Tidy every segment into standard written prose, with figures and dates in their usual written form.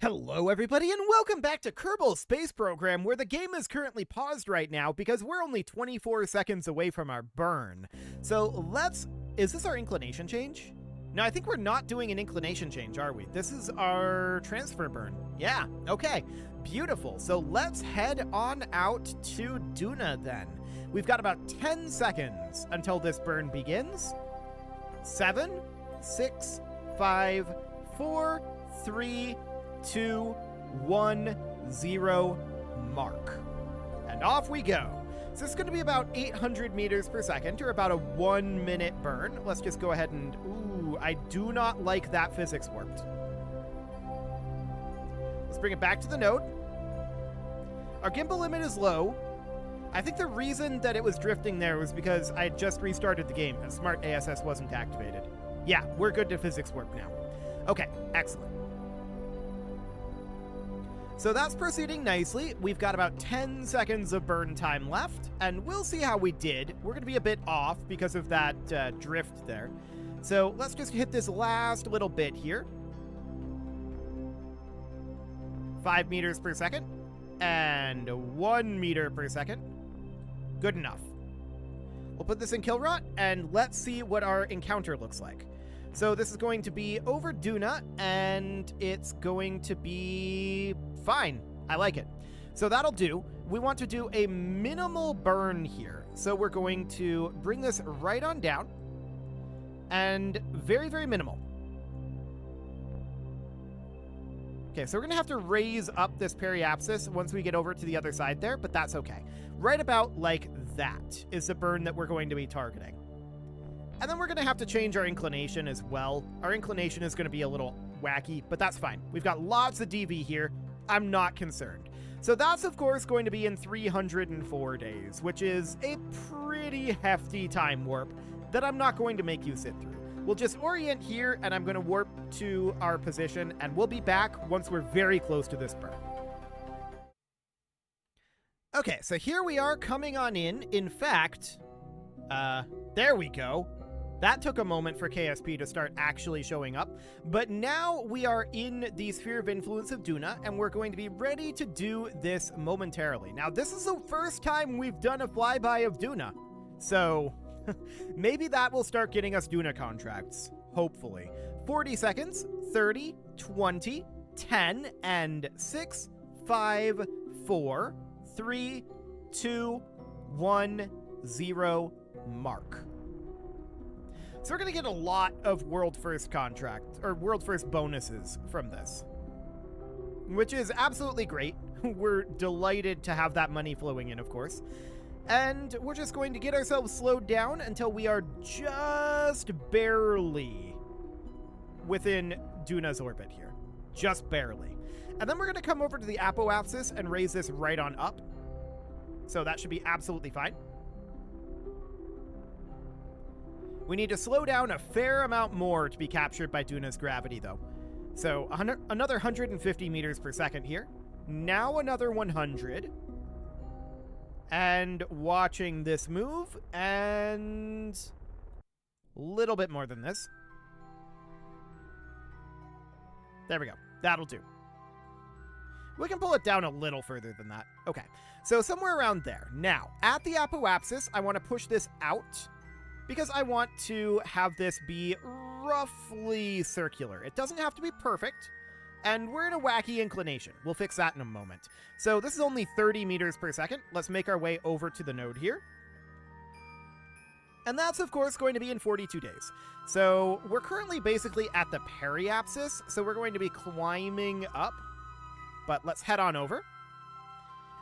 Hello everybody and welcome back to Kerbal Space Program, where the game is currently paused right now because we're only 24 seconds away from our burn. So is this our inclination change? No, I think we're not doing an inclination change, are we? This is our transfer burn. Yeah, okay, beautiful. So let's head on out to Duna then. We've got about 10 seconds until this burn begins. 7, 6, 5, 4, 3, 2, 1, 0, mark. And off we go. So this is going to be about 800 meters per second, or about a 1 minute burn. Let's just go ahead and, ooh, I do not like that physics warped. Let's bring it back to the node. Our gimbal limit is low. I think the reason that it was drifting there was because I had just restarted the game and Smart ASS wasn't activated. Yeah, we're good to physics warp now. Okay, excellent. So that's proceeding nicely. We've got about 10 seconds of burn time left, and we'll see how we did. We're going to be a bit off because of that drift there. So let's just hit this last little bit here. 5 meters per second and 1 meter per second. Good enough. We'll put this in kill rot, and let's see what our encounter looks like. So this is going to be over Duna, and it's going to be fine. I like it. So that'll do. We want to do a minimal burn here. So we're going to bring this right on down, and very, very minimal. Okay, so we're going to have to raise up this periapsis once we get over to the other side there, but that's okay. Right about like that is the burn that we're going to be targeting. And then we're going to have to change our inclination as well. Our inclination is going to be a little wacky, but that's fine. We've got lots of DV here. I'm not concerned. So that's, of course, going to be in 304 days, which is a pretty hefty time warp that I'm not going to make you sit through. We'll just orient here, and I'm going to warp to our position, and we'll be back once we're very close to this burn. Okay, so here we are coming on in. In fact, there we go. That took a moment for KSP to start actually showing up, but now we are in the sphere of influence of Duna, and we're going to be ready to do this momentarily. Now, this is the first time we've done a flyby of Duna, so maybe that will start getting us Duna contracts, hopefully. 40 seconds, 30, 20, 10, and 6, 5, 4, 3, 2, 1, 0, mark. So we're going to get a lot of world first contract or world first bonuses from this, which is absolutely great. We're delighted to have that money flowing in, of course. And we're just going to get ourselves slowed down until we are just barely within Duna's orbit here. Just barely. And then we're going to come over to the apoapsis and raise this right on up. So that should be absolutely fine. We need to slow down a fair amount more to be captured by Duna's gravity, though. So another 150 meters per second here. Now another 100. And watching this move, and a little bit more than this. There we go. That'll do. We can pull it down a little further than that. Okay, so somewhere around there. Now, at the apoapsis, I want to push this out, because I want to have this be roughly circular. It doesn't have to be perfect, and we're in a wacky inclination. We'll fix that in a moment. So this is only 30 meters per second. Let's make our way over to the node here. And that's, of course, going to be in 42 days. So we're currently basically at the periapsis, so we're going to be climbing up. But let's head on over.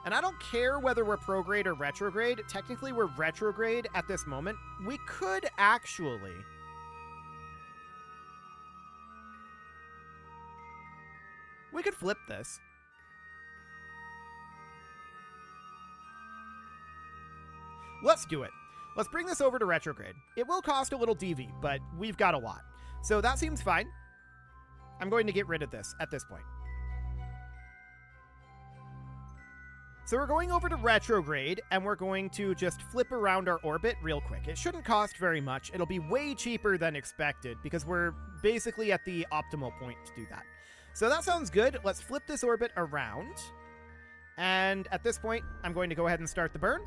And I don't care whether we're prograde or retrograde. Technically, we're retrograde at this moment. We could actually... we could flip this. Let's do it. Let's bring this over to retrograde. It will cost a little DV, but we've got a lot. So that seems fine. I'm going to get rid of this at this point. So we're going over to retrograde, and we're going to just flip around our orbit real quick. It shouldn't cost very much. It'll be way cheaper than expected, because we're basically at the optimal point to do that. So that sounds good. Let's flip this orbit around. And at this point, I'm going to go ahead and start the burn.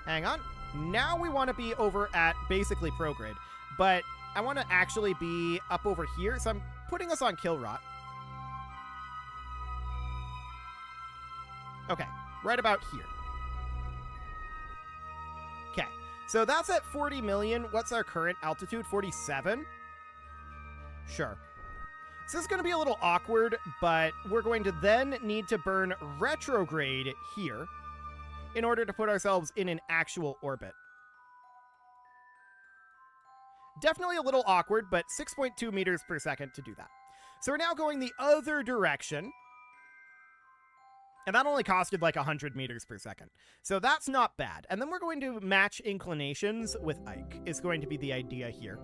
Hang on. Now we want to be over at basically prograde, but I want to actually be up over here, so I'm putting us on kill rot. Okay, right about here. Okay, so that's at 40 million. What's our current altitude? 47? Sure. So this is going to be a little awkward, but we're going to then need to burn retrograde here in order to put ourselves in an actual orbit. Definitely a little awkward, but 6.2 meters per second to do that. So we're now going the other direction. And that only costed like 100 meters per second. So that's not bad. And then we're going to match inclinations with Ike, is going to be the idea here.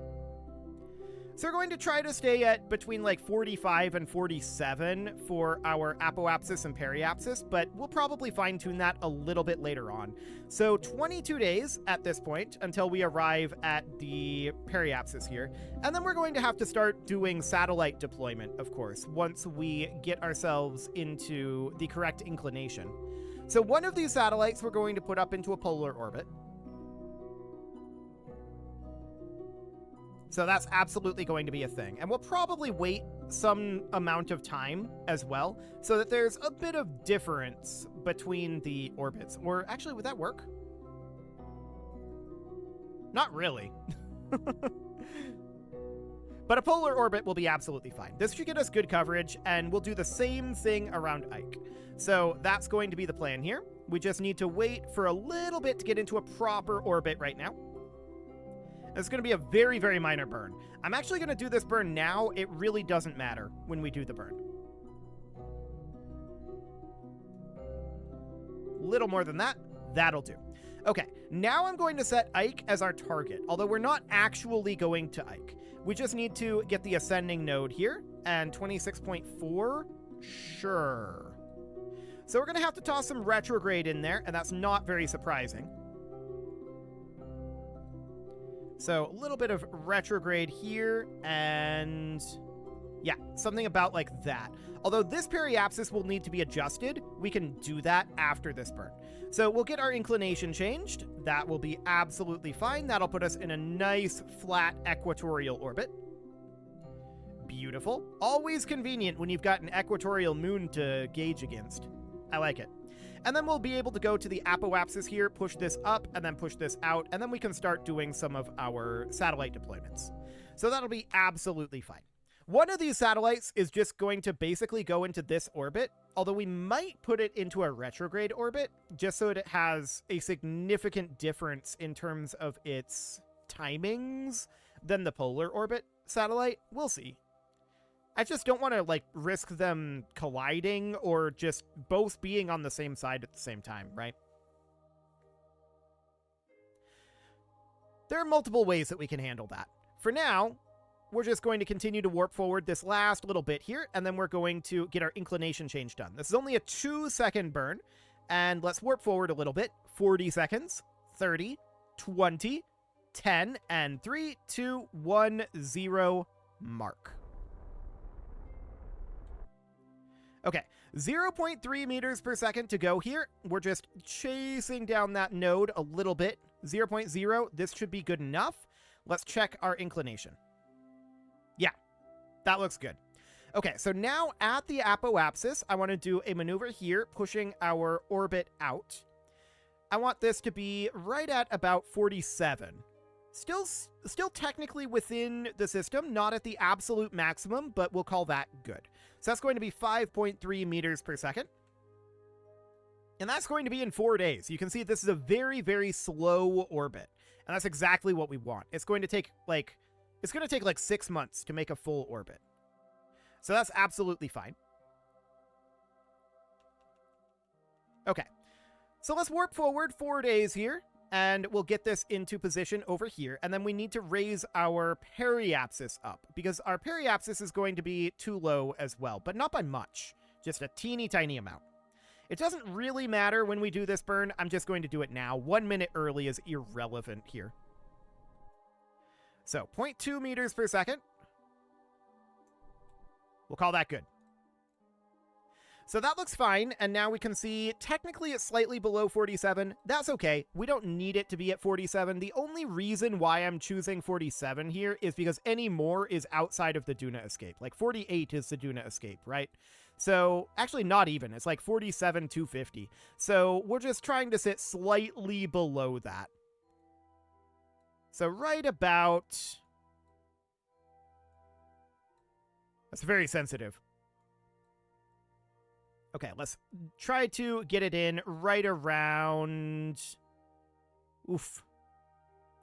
So we're going to try to stay at between like 45 and 47 for our apoapsis and periapsis, but we'll probably fine-tune that a little bit later on. So 22 days at this point until we arrive at the periapsis here. And then we're going to have to start doing satellite deployment, of course, once we get ourselves into the correct inclination. So one of these satellites we're going to put up into a polar orbit. So that's absolutely going to be a thing. And we'll probably wait some amount of time as well, so that there's a bit of difference between the orbits. Or actually, would that work? Not really. But a polar orbit will be absolutely fine. This should get us good coverage, and we'll do the same thing around Ike. So that's going to be the plan here. We just need to wait for a little bit to get into a proper orbit right now. It's going to be a very, very minor burn. I'm actually going to do this burn now. It really doesn't matter when we do the burn. Little more than that. That'll do. Okay, now I'm going to set Ike as our target, although we're not actually going to Ike. We just need to get the ascending node here, and 26.4, sure. So we're going to have to toss some retrograde in there, and that's not very surprising. So a little bit of retrograde here, and yeah, something about like that. Although this periapsis will need to be adjusted, we can do that after this burn. So we'll get our inclination changed. That will be absolutely fine. That'll put us in a nice flat equatorial orbit. Beautiful. Always convenient when you've got an equatorial moon to gauge against. I like it. And then we'll be able to go to the apoapsis here, push this up, and then push this out, and then we can start doing some of our satellite deployments. So that'll be absolutely fine. One of these satellites is just going to basically go into this orbit, although we might put it into a retrograde orbit, just so that it has a significant difference in terms of its timings than the polar orbit satellite. We'll see. I just don't want to, like, risk them colliding or just both being on the same side at the same time, right? There are multiple ways that we can handle that. For now, we're just going to continue to warp forward this last little bit here, and then we're going to get our inclination change done. This is only a 2-second burn, and let's warp forward a little bit. 40 seconds, 30, 20, 10, and 3, 2, 1, 0, mark. Okay, 0.3 meters per second to go here. We're just chasing down that node a little bit. 0.0, this should be good enough. Let's check our inclination. Yeah, that looks good. Okay, so now at the apoapsis, I want to do a maneuver here, pushing our orbit out. I want this to be right at about 47. Still technically within the system, not at the absolute maximum, but we'll call that good. So that's going to be 5.3 meters per second. And that's going to be in 4 days. You can see this is a very, very slow orbit. And that's exactly what we want. It's going to take like 6 months to make a full orbit. So that's absolutely fine. Okay. So let's warp forward 4 days here. And we'll get this into position over here. And then we need to raise our periapsis up, because our periapsis is going to be too low as well, but not by much. Just a teeny tiny amount. It doesn't really matter when we do this burn. I'm just going to do it now. 1 minute early is irrelevant here. So 0.2 meters per second. We'll call that good. So that looks fine, and now we can see technically it's slightly below 47. That's okay. We don't need it to be at 47. The only reason why I'm choosing 47 here is because any more is outside of the Duna escape. Like 48 is the Duna escape, right? So actually not even. It's like 47, 250. So we're just trying to sit slightly below that. So right about... That's very sensitive. Okay, let's try to get it in right around... Oof.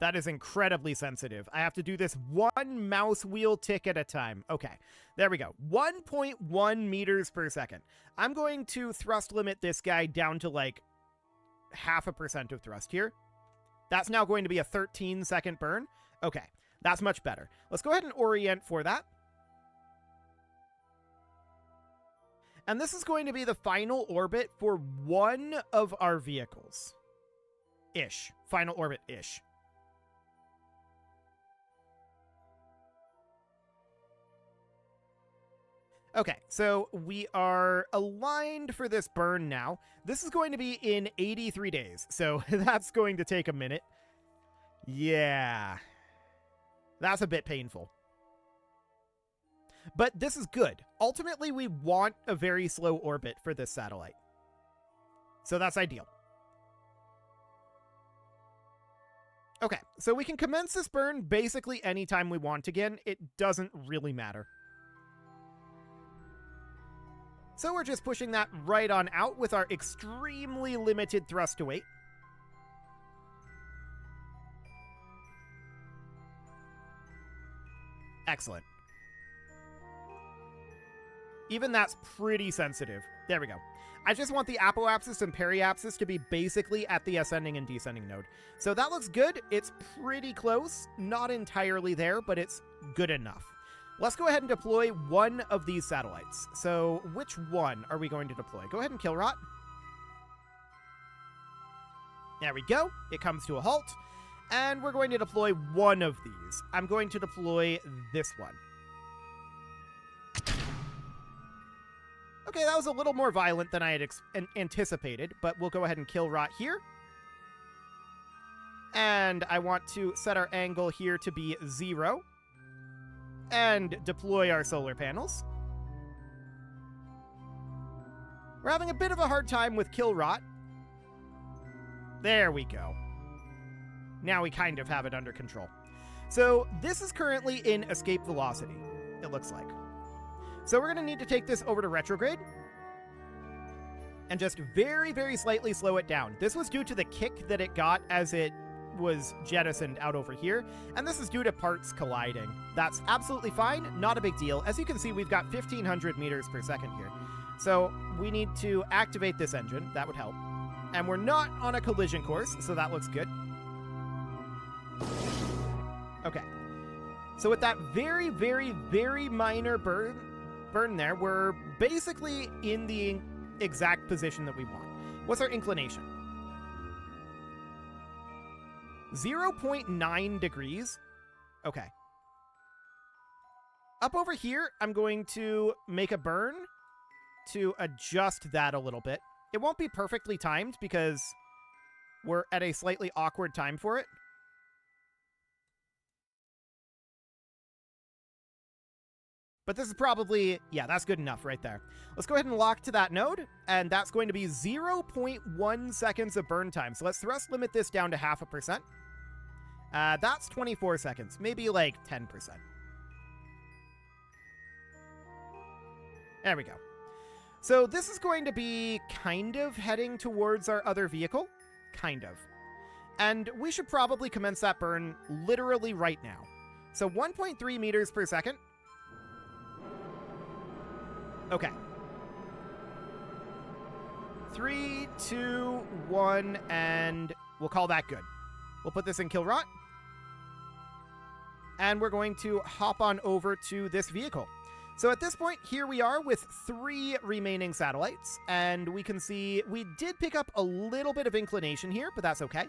That is incredibly sensitive. I have to do this one mouse wheel tick at a time. Okay, there we go. 1.1 meters per second. I'm going to thrust limit this guy down to like 0.5% of thrust here. That's now going to be a 13-second burn. Okay, that's much better. Let's go ahead and orient for that. And this is going to be the final orbit for one of our vehicles. Ish. Final orbit-ish. Okay, so we are aligned for this burn now. This is going to be in 83 days, so that's going to take a minute. Yeah. That's a bit painful. But this is good. Ultimately, we want a very slow orbit for this satellite. So that's ideal. Okay, so we can commence this burn basically anytime we want again. It doesn't really matter. So we're just pushing that right on out with our extremely limited thrust to weight. Excellent. Even that's pretty sensitive. There we go. I just want the apoapsis and periapsis to be basically at the ascending and descending node. So that looks good. It's pretty close. Not entirely there, but it's good enough. Let's go ahead and deploy one of these satellites. So which one are we going to deploy? Go ahead and kill rot. There we go. It comes to a halt. And we're going to deploy one of these. I'm going to deploy this one. Okay, that was a little more violent than I had anticipated, but we'll go ahead and kill rot here. And I want to set our angle here to be 0. And deploy our solar panels. We're having a bit of a hard time with kill rot. There we go. Now we kind of have it under control. So this is currently in escape velocity, it looks like. So we're going to need to take this over to retrograde and just very, very slightly slow it down. This was due to the kick that it got as it was jettisoned out over here, and this is due to parts colliding. That's absolutely fine, not a big deal. As you can see, we've got 1,500 meters per second here. So we need to activate this engine. That would help. And we're not on a collision course, so that looks good. Okay. So with that very, very, very minor burn there, we're basically in the exact position that we want. What's our inclination? 0.9 degrees. Okay. Up over here, I'm going to make a burn to adjust that a little bit. It won't be perfectly timed because we're at a slightly awkward time for it. But this is probably, yeah, that's good enough right there. Let's go ahead and lock to that node, and that's going to be 0.1 seconds of burn time. So let's thrust limit this down to 0.5%. That's 24 seconds, maybe like 10%. There we go. So this is going to be kind of heading towards our other vehicle. Kind of. And we should probably commence that burn literally right now. So 1.3 meters per second. Okay. 3, 2, 1, and we'll call that good. We'll put this in kill rot. And we're going to hop on over to this vehicle. So at this point, here we are with 3 remaining satellites, and we can see we did pick up a little bit of inclination here, but that's okay.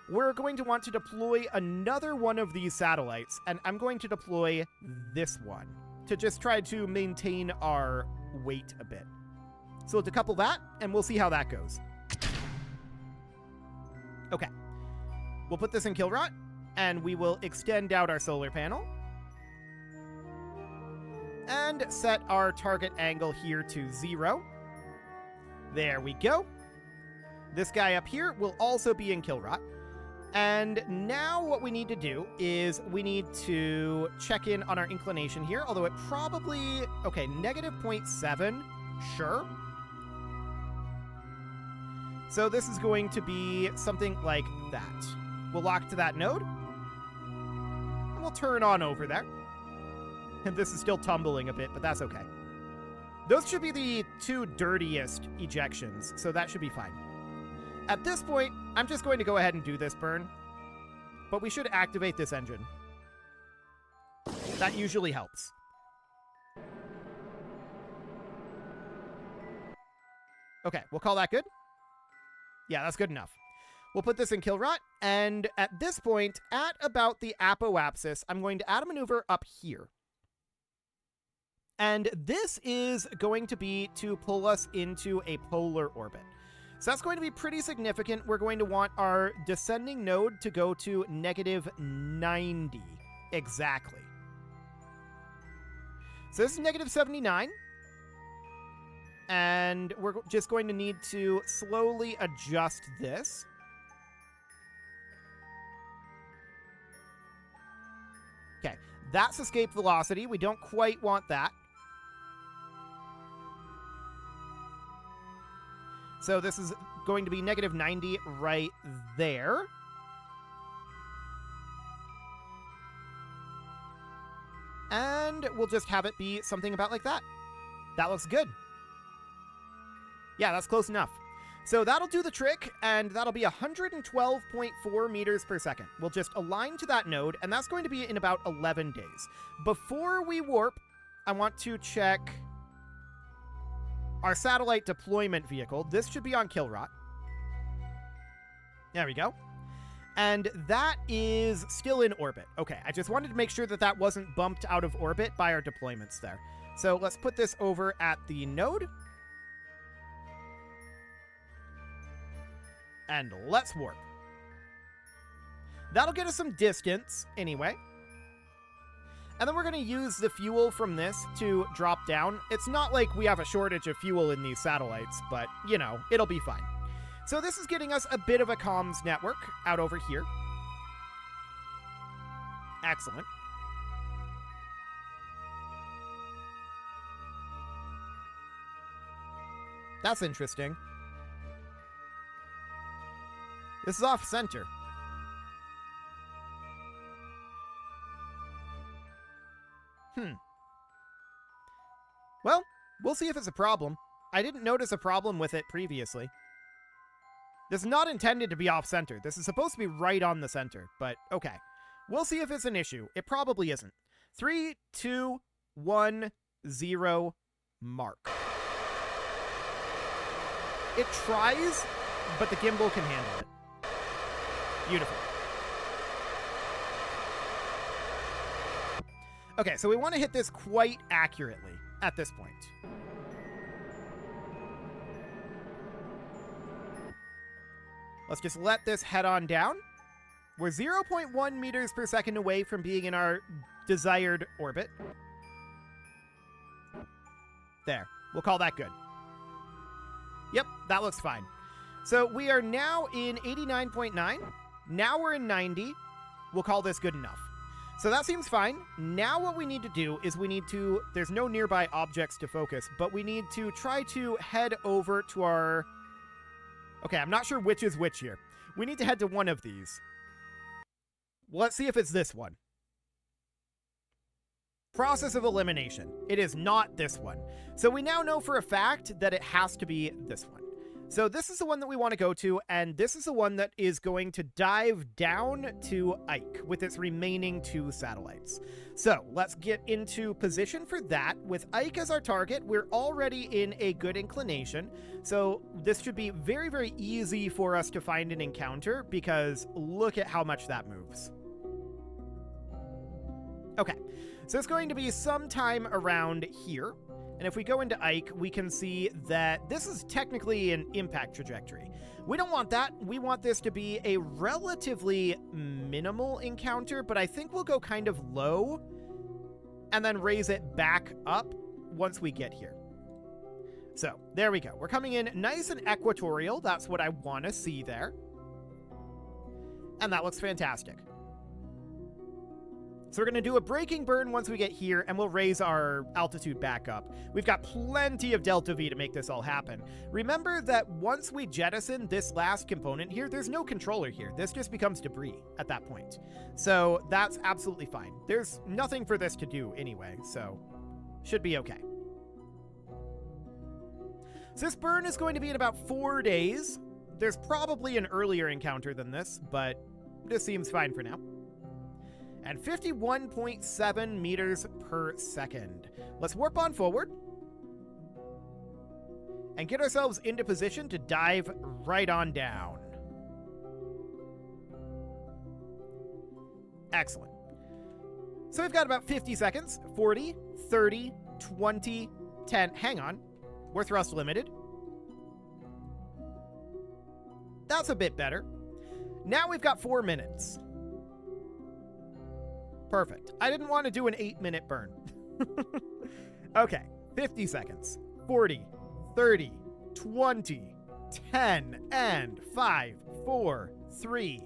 We're going to want to deploy another one of these satellites, and I'm going to deploy this one to just try to maintain our weight a bit. So we'll decouple that, and we'll see how that goes. Okay. We'll put this in kill rot, and we will extend out our solar panel. And set our target angle here to 0. There we go. This guy up here will also be in kill rot. And now what we need to do is we need to check in on our inclination here, although it probably... Okay, negative 0.7, sure. So this is going to be something like that. We'll lock to that node. And we'll turn on over there. And this is still tumbling a bit, but that's okay. Those should be the 2 dirtiest ejections, so that should be fine. At this point, I'm just going to go ahead and do this burn. But we should activate this engine. That usually helps. Okay, we'll call that good. Yeah, that's good enough. We'll put this in kill rot, and at this point, at about the apoapsis, I'm going to add a maneuver up here. And this is going to be to pull us into a polar orbit. So that's going to be pretty significant. We're going to want our descending node to go to negative 90 exactly. So this is negative 79. And we're just going to need to slowly adjust this. Okay, that's escape velocity. We don't quite want that. So this is going to be negative 90 right there. And we'll just have it be something about like that. That looks good. Yeah, that's close enough. So that'll do the trick, and that'll be 112.4 meters per second. We'll just align to that node, and that's going to be in about 11 days. Before we warp, I want to check our satellite deployment vehicle. This should be on kill rot. There we go. And that is still in orbit. Okay, I just wanted to make sure that that wasn't bumped out of orbit by our deployments there. So let's put this over at the node. And let's warp. That'll get us some distance anyway. And then we're going to use the fuel from this to drop down. It's not like we have a shortage of fuel in these satellites, but, you know, it'll be fine. So this is getting us a bit of a comms network out over here. Excellent. That's interesting. This is off center. Well, we'll see if it's a problem. I didn't notice a problem with it previously. This is not intended to be off-center. This is supposed to be right on the center, but okay. We'll see if it's an issue. It probably isn't. 3, 2, 1, 0, mark. It tries, but the gimbal can handle it. Beautiful. Okay, so we want to hit this quite accurately at this point. Let's just let this head on down. We're 0.1 meters per second away from being in our desired orbit. There. We'll call that good. Yep, that looks fine. So we are now in 89.9. Now we're in 90. We'll call this good enough. So that seems fine. Now what we need to do is we need to... There's no nearby objects to focus, but we need to try to head over to our... Okay, I'm not sure which is which here. We need to head to one of these. Let's see if it's this one. Process of elimination. It is not this one. So we now know for a fact that it has to be this one. So this is the one that we want to go to, and this is the one that is going to dive down to Ike with its remaining 2 satellites. So let's get into position for that. With Ike as our target, we're already in a good inclination. So this should be very, very easy for us to find an encounter because look at how much that moves. Okay, So it's going to be sometime around here. And if we go into Ike, we can see that this is technically an impact trajectory. We don't want that. We want this to be a relatively minimal encounter, but I think we'll go kind of low and then raise it back up once we get here. So there we go. We're coming in nice and equatorial. That's what I want to see there. And that looks fantastic. So we're going to do a braking burn once we get here, and we'll raise our altitude back up. We've got plenty of delta V to make this all happen. Remember that once we jettison this last component here, there's no controller here. This just becomes debris at that point. So that's absolutely fine. There's nothing for this to do anyway, so should be okay. So this burn is going to be in about 4 days. There's probably an earlier encounter than this, but this seems fine for now. And 51.7 meters per second. Let's warp on forward and get ourselves into position to dive right on down. Excellent. So we've got about 50 seconds. 40, 30, 20, 10. Hang on. We're thrust limited. That's a bit better. Now we've got 4 minutes. Perfect. I didn't want to do an 8-minute burn. Okay, 50 seconds. 40, 30, 20, 10, and 5, 4, 3,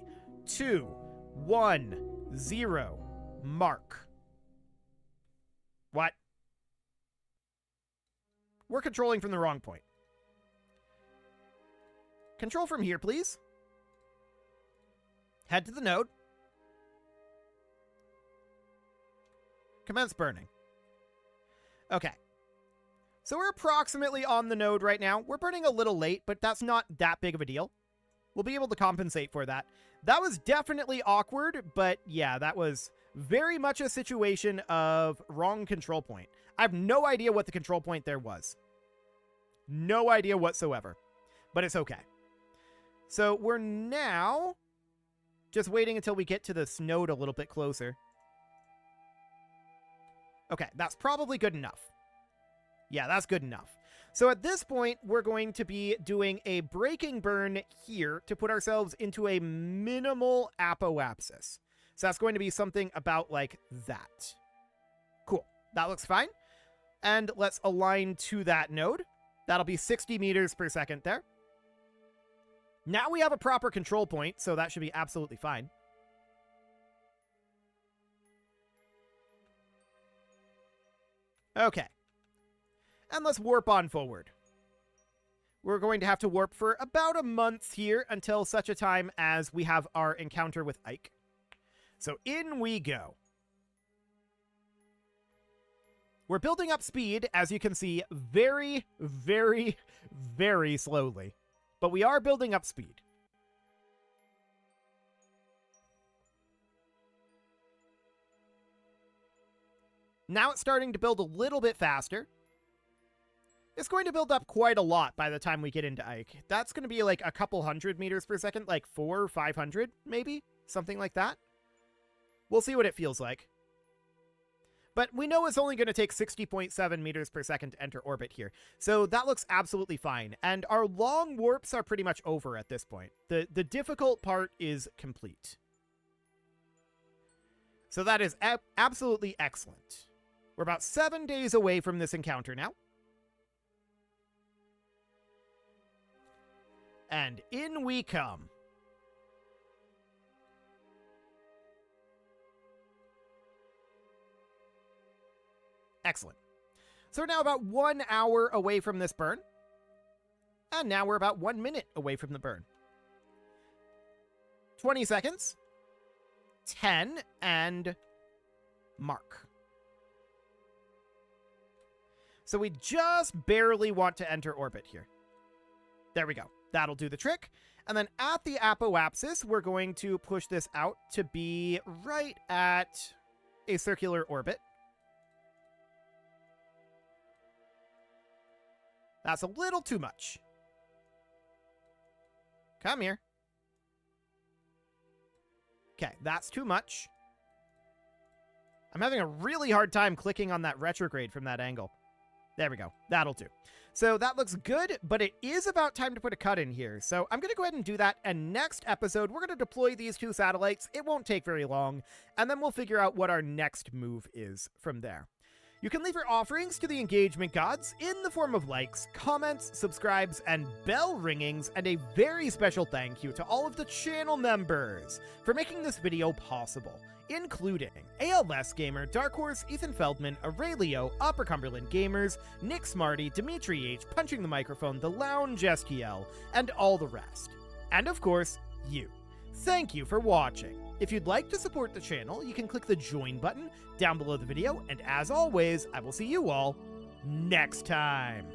2, 1, 0. Mark. What? We're controlling from the wrong point. Control from here, please. Head to the node. Commence burning. Okay. So we're approximately on the node right now. We're burning a little late, but that's not that big of a deal. We'll be able to compensate for that. That was definitely awkward, but yeah, that was very much a situation of wrong control point. I have no idea what the control point there was. No idea whatsoever, but it's okay. So we're now just waiting until we get to this node a little bit closer. Okay, that's probably good enough. Yeah, that's good enough. So at this point, we're going to be doing a braking burn here to put ourselves into a minimal apoapsis. So that's going to be something about like that. Cool. That looks fine. And let's align to that node. That'll be 60 meters per second there. Now we have a proper control point, so that should be absolutely fine. Okay. And let's warp on forward. We're going to have to warp for about a month here until such a time as we have our encounter with Ike. So in we go. We're building up speed, as you can see, very, very, very slowly. But we are building up speed. Now it's starting to build a little bit faster. It's going to build up quite a lot by the time we get into Ike. That's going to be like a couple hundred meters per second, like 400 or 500, maybe? Something like that. We'll see what it feels like. But we know it's only going to take 60.7 meters per second to enter orbit here. So that looks absolutely fine. And our long warps are pretty much over at this point. The difficult part is complete. So that is absolutely excellent. We're about 7 days away from this encounter now. And in we come. Excellent. So we're now about 1 hour away from this burn. And now we're about 1 minute away from the burn. 20 seconds. 10 and mark. So we just barely want to enter orbit here. There we go. That'll do the trick. And then at the apoapsis, we're going to push this out to be right at a circular orbit. That's a little too much. Come here. Okay, that's too much. I'm having a really hard time clicking on that retrograde from that angle. There we go. That'll do. So that looks good, but it is about time to put a cut in here. So I'm going to go ahead and do that. And next episode, we're going to deploy these 2 satellites. It won't take very long. And then we'll figure out what our next move is from there. You can leave your offerings to the engagement gods in the form of likes, comments, subscribes, and bell ringings, and a very special thank you to all of the channel members for making this video possible, including ALS Gamer, Dark Horse, Ethan Feldman, Aurelio, Upper Cumberland Gamers, Nick Smarty, Dimitri H, Punching the Microphone, The Lounge STL, and all the rest. And of course, you. Thank you for watching. If you'd like to support the channel, you can click the join button down below the video, and as always, I will see you all next time.